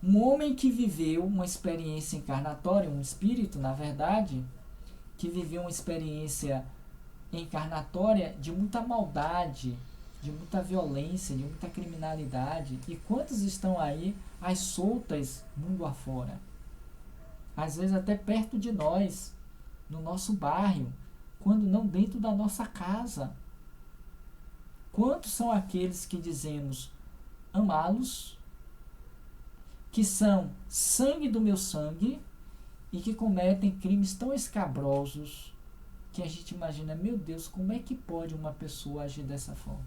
Um homem que viveu uma experiência encarnatória, um espírito, na verdade, que viveu uma experiência encarnatória de muita maldade, de muita violência, de muita criminalidade. E quantos estão aí às soltas, mundo afora? às vezes até perto de nós, no nosso bairro, quando não dentro da nossa casa. Quantos são aqueles que dizemos amá-los, que são sangue do meu sangue e que cometem crimes tão escabrosos que a gente imagina, meu Deus, como é que pode uma pessoa agir dessa forma?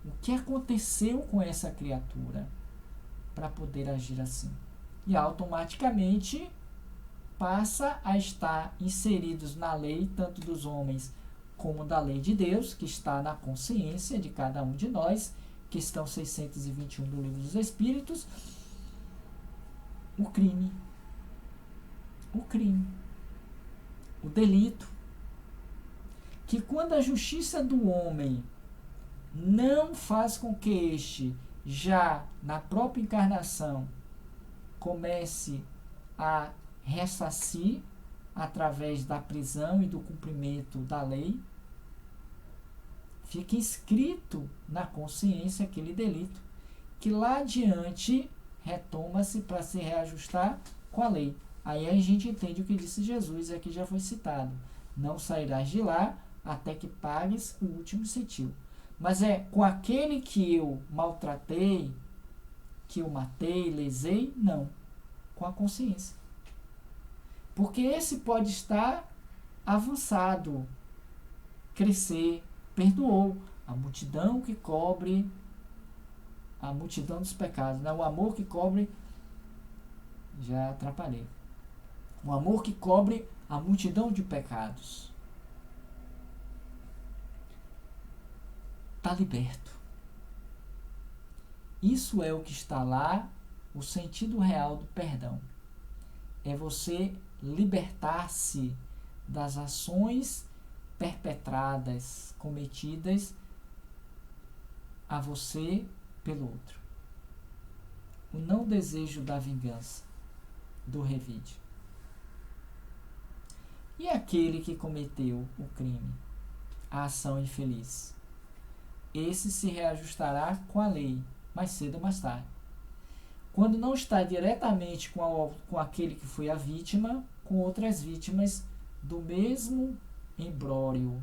O que aconteceu com essa criatura para poder agir assim? E automaticamente passa a estar inseridos na lei, tanto dos homens como da lei de Deus, que está na consciência de cada um de nós, questão 621 do Livro dos Espíritos, o crime, o delito, que quando a justiça do homem não faz com que este, já na própria encarnação, comece a ressarcir através da prisão e do cumprimento da lei, fica inscrito na consciência aquele delito, que lá adiante retoma-se para se reajustar com a lei. Aí a gente entende o que disse Jesus, aqui já foi citado: não sairás de lá até que pagues o último centil. Mas é com aquele que eu maltratei, que eu matei, lesei? Não. Com a consciência. Porque esse pode estar avançado, crescer, perdoou. A multidão que cobre a multidão dos pecados, né? O amor que cobre, já atrapalhei. O amor que cobre a multidão de pecados. Está liberto. Isso é o que está lá, o sentido real do perdão. É você libertar-se das ações perpetradas, cometidas a você pelo outro. O não desejo da vingança, do revide. E aquele que cometeu o crime, a ação infeliz? Esse se reajustará com a lei, mais cedo ou mais tarde. Quando não está diretamente com aquele que foi a vítima, com outras vítimas do mesmo imbróglio,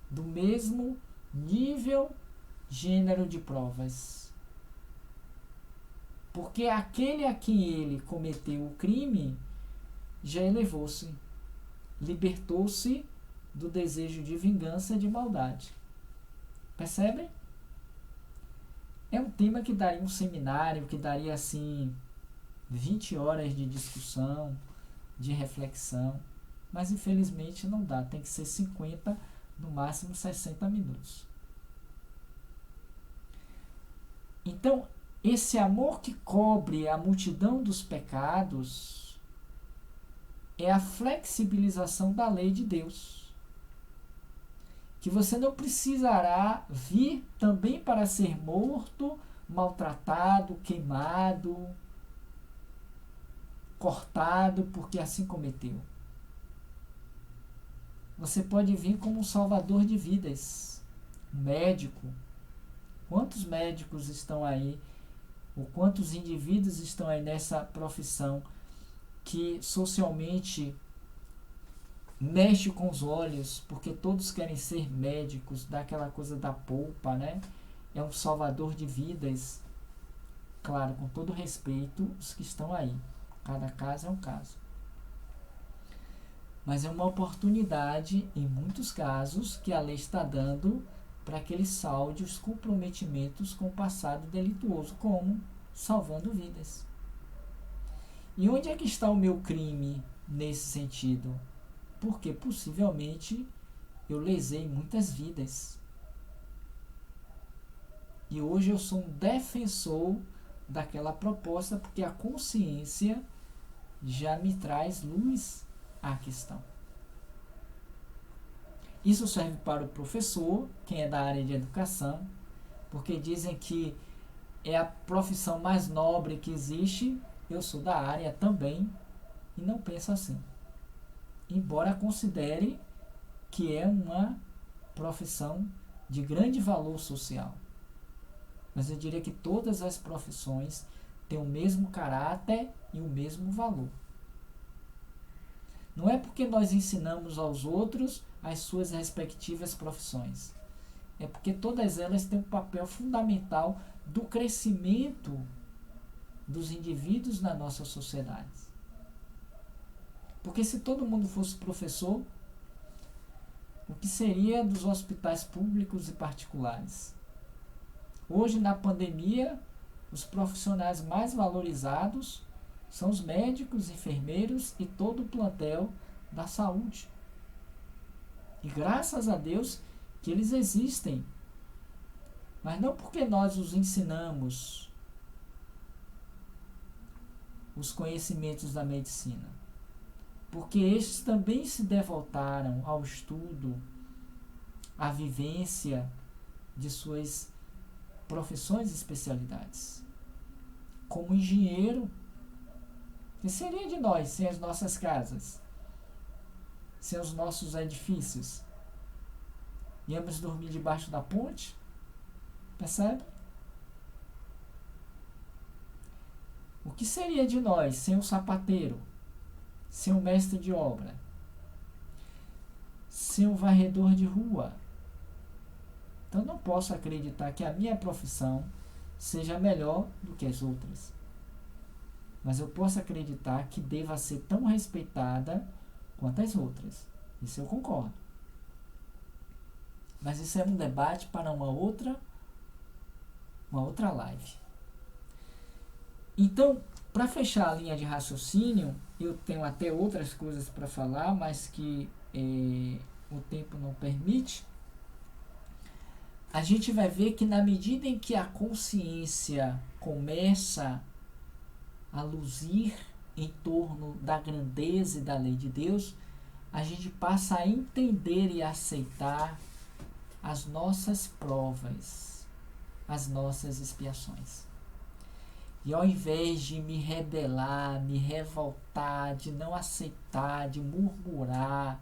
do mesmo nível, gênero de provas. Porque aquele a quem ele cometeu o crime já elevou-se, libertou-se do desejo de vingança e de maldade. Percebem? É um tema que daria um seminário, que daria assim 20 horas de discussão, de reflexão, mas infelizmente não dá, tem que ser 50, no máximo 60 minutos. Então, esse amor que cobre a multidão dos pecados é a flexibilização da lei de Deus. Que você não precisará vir também para ser morto, maltratado, queimado, cortado, porque assim cometeu. Você pode vir como um salvador de vidas, um médico. Quantos médicos estão aí, ou quantos indivíduos estão aí nessa profissão que socialmente mexe com os olhos, porque todos querem ser médicos, dá aquela coisa da polpa, né? É um salvador de vidas. Claro, com todo respeito, os que estão aí. Cada caso é um caso. Mas é uma oportunidade, em muitos casos, que a lei está dando para que ele salde os comprometimentos com o passado delituoso, como salvando vidas. E onde é que está o meu crime nesse sentido? Porque possivelmente eu lesei muitas vidas. E hoje eu sou um defensor daquela proposta, porque a consciência já me traz luz à questão. Isso serve para o professor, quem é da área de educação, porque dizem que é a profissão mais nobre que existe. Eu sou da área também e não penso assim. Embora considere que é uma profissão de grande valor social. Mas eu diria que todas as profissões têm o mesmo caráter e o mesmo valor. Não é porque nós ensinamos aos outros as suas respectivas profissões. É porque todas elas têm um papel fundamental do crescimento dos indivíduos na nossa sociedade. Porque se todo mundo fosse professor, o que seria dos hospitais públicos e particulares? Hoje, na pandemia, os profissionais mais valorizados são os médicos, enfermeiros e todo o plantel da saúde. E graças a Deus que eles existem. Mas não porque nós os ensinamos os conhecimentos da medicina. Porque estes também se devotaram ao estudo, à vivência de suas profissões e especialidades. Como engenheiro, que seria de nós sem as nossas casas, sem os nossos edifícios? Íamos dormir debaixo da ponte? Percebe? O que seria de nós sem um sapateiro, sem um mestre de obra, sem um varredor de rua? Então não posso acreditar que a minha profissão seja melhor do que as outras. Mas eu posso acreditar que deva ser tão respeitada quanto as outras. Isso eu concordo. Mas isso é um debate para uma outra live. Então, para fechar a linha de raciocínio, eu tenho até outras coisas para falar, mas que o tempo não permite. A gente vai ver que na medida em que a consciência começa a luzir em torno da grandeza e da lei de Deus, a gente passa a entender e aceitar as nossas provas, as nossas expiações. E ao invés de me rebelar, me revoltar, de não aceitar, de murmurar,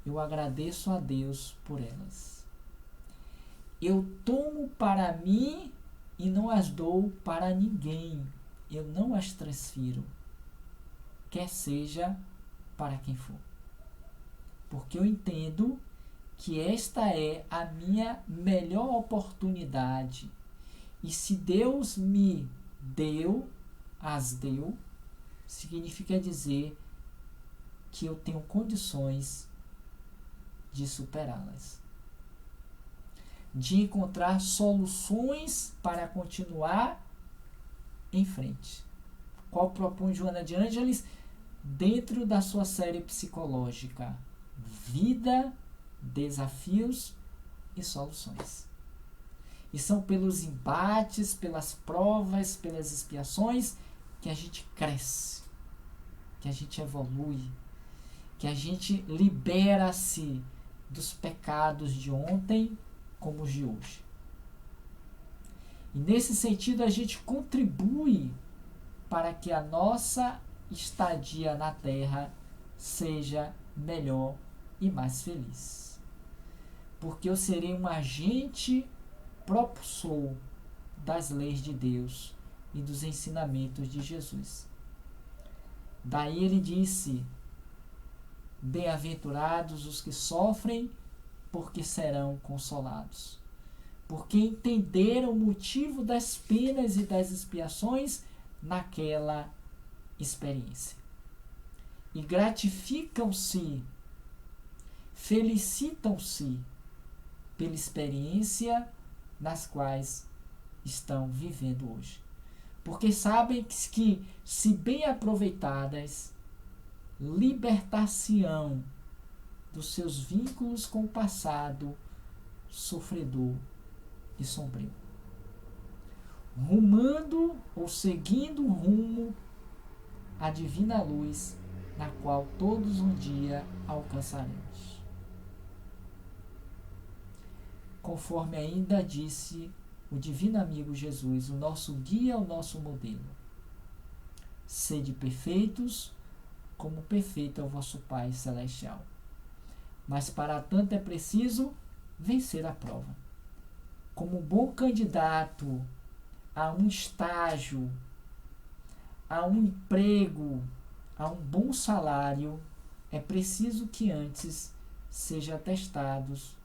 eu agradeço a Deus por elas. Eu tomo para mim e não as dou para ninguém. Eu não as transfiro, quer seja para quem for. Porque eu entendo que esta é a minha melhor oportunidade. E se Deus me as deu, significa dizer que eu tenho condições de superá-las, de encontrar soluções para continuar em frente. Qual propõe Joana de Ângeles dentro da sua série psicológica? Vida, desafios e soluções. E são pelos embates, pelas provas, pelas expiações que a gente cresce, que a gente evolui, que a gente libera-se dos pecados de ontem como os de hoje. E nesse sentido a gente contribui para que a nossa estadia na Terra seja melhor e mais feliz. Porque eu serei um agente propulsor das leis de Deus e dos ensinamentos de Jesus. Daí ele disse: bem-aventurados os que sofrem, porque serão consolados. Porque entenderam o motivo das penas e das expiações naquela experiência. E gratificam-se, felicitam-se pela experiência nas quais estão vivendo hoje. Porque sabem que, se bem aproveitadas, libertar-se-ão dos seus vínculos com o passado sofredor e sombrio, rumando ou seguindo o rumo à divina luz, na qual todos um dia alcançaremos. Conforme ainda disse o divino amigo Jesus, o nosso guia, o nosso modelo: sede perfeitos, como perfeito é o vosso Pai Celestial. Mas para tanto é preciso vencer a prova. Como bom candidato a um estágio, a um emprego, a um bom salário, é preciso que antes sejam testados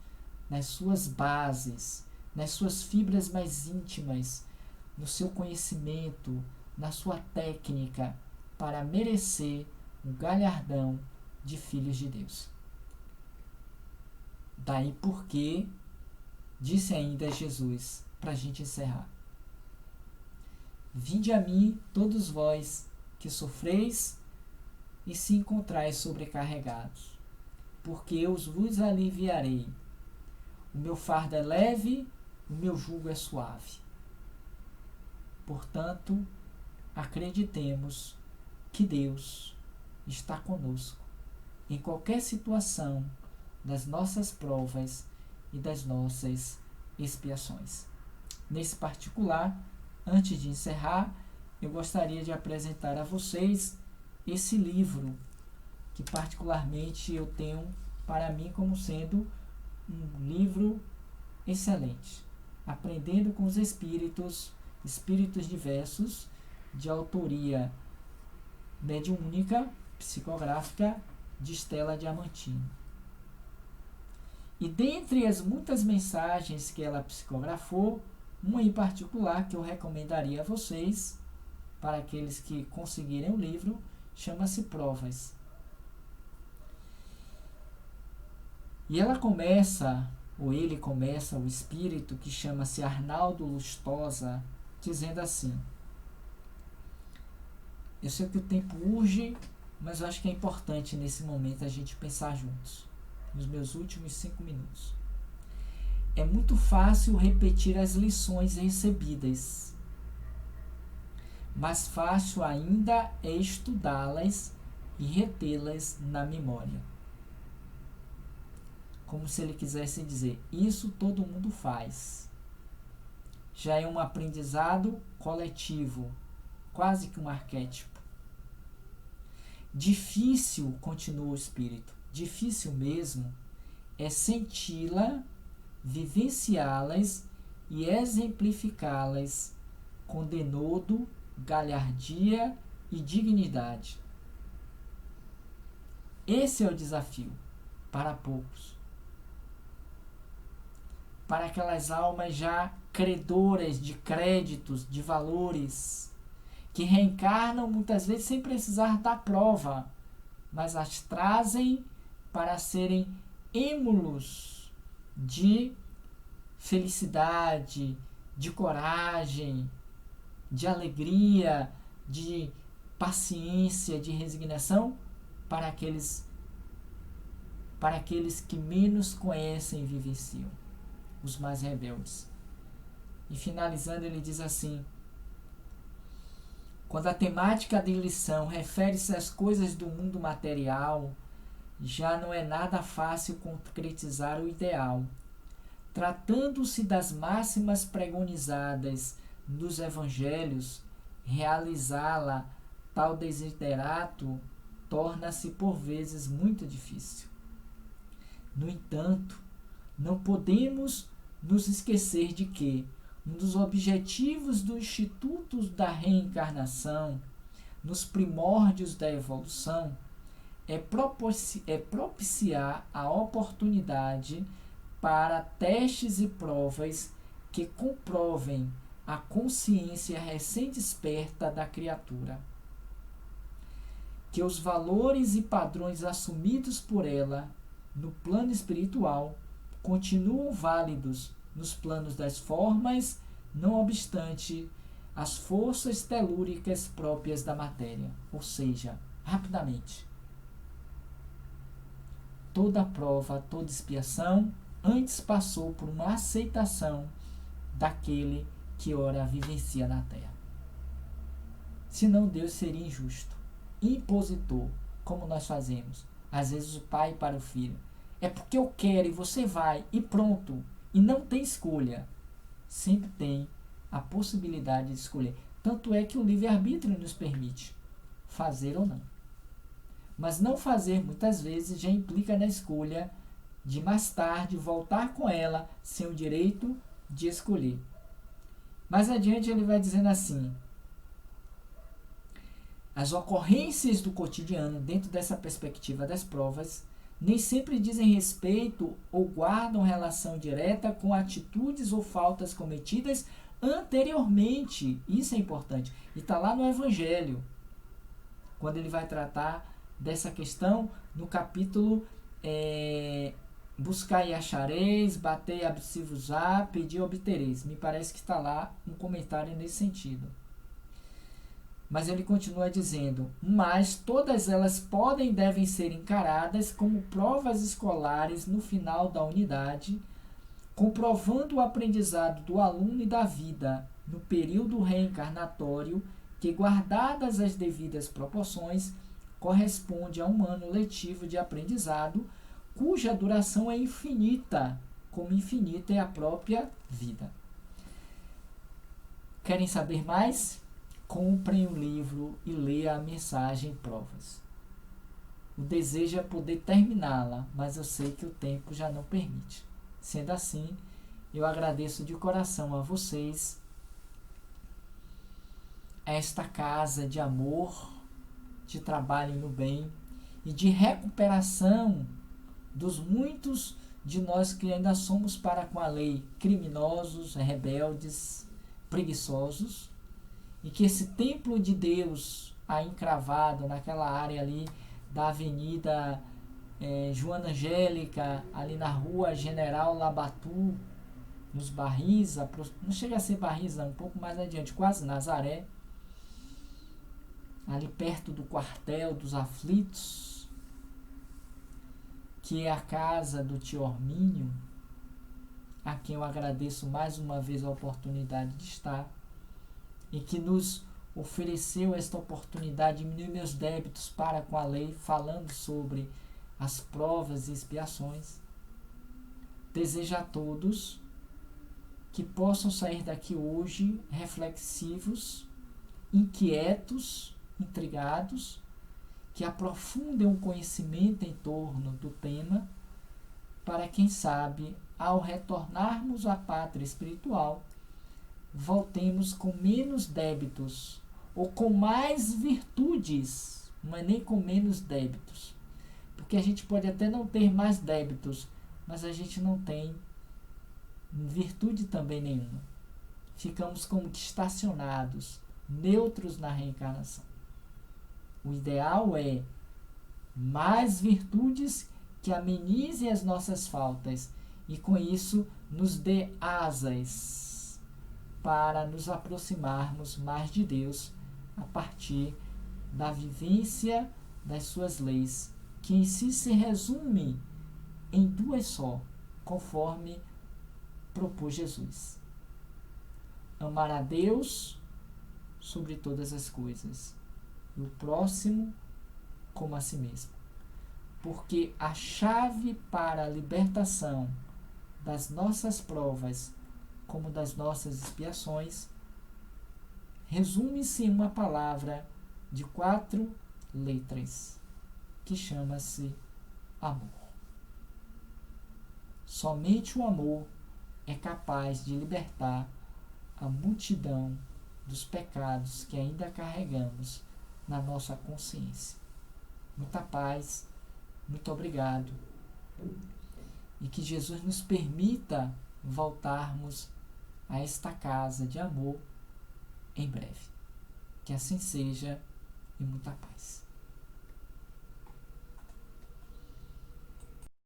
nas suas bases, nas suas fibras mais íntimas, no seu conhecimento, na sua técnica, para merecer o galardão de filhos de Deus. Daí porque disse ainda Jesus, para a gente encerrar: Vinde a mim, todos vós que sofreis e se encontrais sobrecarregados, porque eu vos aliviarei. O meu fardo é leve, o meu jugo é suave. Portanto, acreditemos que Deus está conosco em qualquer situação das nossas provas e das nossas expiações. Nesse particular, antes de encerrar, eu gostaria de apresentar a vocês esse livro que particularmente eu tenho para mim como sendo um livro excelente. Aprendendo com os Espíritos Diversos, de autoria mediúnica, psicográfica, de Stella Diamantini. E dentre as muitas mensagens que ela psicografou, uma em particular que eu recomendaria a vocês, para aqueles que conseguirem o livro, chama-se Provas. E ela começa, ou ele começa, o espírito que chama-se Arnaldo Lustosa, dizendo assim: eu sei que o tempo urge, mas eu acho que é importante nesse momento a gente pensar juntos, nos meus últimos 5 minutos. É muito fácil repetir as lições recebidas, mais fácil ainda é estudá-las e retê-las na memória. Como se ele quisesse dizer, isso todo mundo faz. Já é um aprendizado coletivo, quase que um arquétipo. Difícil, continua o espírito, difícil mesmo é senti-la, vivenciá-las e exemplificá-las com denodo, galhardia e dignidade. Esse é o desafio para poucos. Para aquelas almas já credoras de créditos, de valores, que reencarnam muitas vezes sem precisar da prova, mas as trazem para serem êmulos de felicidade, de coragem, de alegria, de paciência, de resignação para aqueles que menos conhecem e vivenciam, os mais rebeldes. E finalizando, ele diz assim: quando a temática de lição refere-se às coisas do mundo material, já não é nada fácil concretizar o ideal. Tratando-se das máximas pregonizadas nos evangelhos, realizá-la tal desiderato torna-se por vezes muito difícil. No entanto, não podemos nos esquecer de que um dos objetivos do Instituto da Reencarnação, nos primórdios da evolução, é propiciar a oportunidade para testes e provas que comprovem a consciência recém-desperta da criatura, que os valores e padrões assumidos por ela no plano espiritual continuam válidos nos planos das formas, não obstante as forças telúricas próprias da matéria. Ou seja, rapidamente, toda prova, toda expiação antes passou por uma aceitação daquele que ora vivencia na terra. Senão Deus seria injusto, impositor, como nós fazemos. Às vezes o pai para o filho: é porque eu quero e você vai e pronto. E não tem escolha. Sempre tem a possibilidade de escolher. Tanto é que o livre-arbítrio nos permite fazer ou não. Mas não fazer muitas vezes já implica na escolha de mais tarde voltar com ela sem o direito de escolher. Mais adiante ele vai dizendo assim: As ocorrências do cotidiano, dentro dessa perspectiva das provas, nem sempre dizem respeito ou guardam relação direta com atitudes ou faltas cometidas anteriormente. Isso é importante. E está lá no Evangelho, quando ele vai tratar dessa questão no capítulo buscar e achareis, bater e abrir-se-vos-á, pedir e obtereis. Me parece que está lá um comentário nesse sentido. Mas ele continua dizendo, mas todas elas podem e devem ser encaradas como provas escolares no final da unidade, comprovando o aprendizado do aluno e da vida no período reencarnatório, que, guardadas as devidas proporções, corresponde a um ano letivo de aprendizado, cuja duração é infinita, como infinita é a própria vida. Querem saber mais? Comprem o livro e leiam a mensagem Provas. O desejo é poder terminá-la, mas eu sei que o tempo já não permite. Sendo assim, eu agradeço de coração a vocês, a esta casa de amor, de trabalho no bem e de recuperação dos muitos de nós que ainda somos para com a lei criminosos, rebeldes, preguiçosos, e que esse templo de Deus aí encravado naquela área ali da Avenida Joana Angélica, ali na Rua General Labatu, nos Barris, não chega a ser Barris, um pouco mais adiante, quase Nazaré, ali perto do quartel dos aflitos, que é a casa do tio Ormínio, a quem eu agradeço mais uma vez a oportunidade de estar, e que nos ofereceu esta oportunidade de diminuir meus débitos para com a lei, falando sobre as provas e expiações. Desejo a todos que possam sair daqui hoje reflexivos, inquietos, intrigados, que aprofundem o conhecimento em torno do tema, para, quem sabe, ao retornarmos à pátria espiritual, voltemos com menos débitos, ou com mais virtudes, mas nem com menos débitos. Porque a gente pode até não ter mais débitos, mas a gente não tem virtude também nenhuma. Ficamos como que estacionados, neutros na reencarnação. O ideal é mais virtudes que amenizem as nossas faltas e com isso nos dê asas para nos aproximarmos mais de Deus a partir da vivência das suas leis, que em si se resume em duas só, conforme propôs Jesus: amar a Deus sobre todas as coisas e o próximo como a si mesmo. Porque a chave para a libertação das nossas provas como das nossas expiações resume-se em uma palavra de 4 letras, que chama-se amor. Somente o amor é capaz de libertar a multidão dos pecados que ainda carregamos na nossa consciência. Muita paz, muito obrigado, e que Jesus nos permita voltarmos a esta casa de amor em breve. Que assim seja, e muita paz.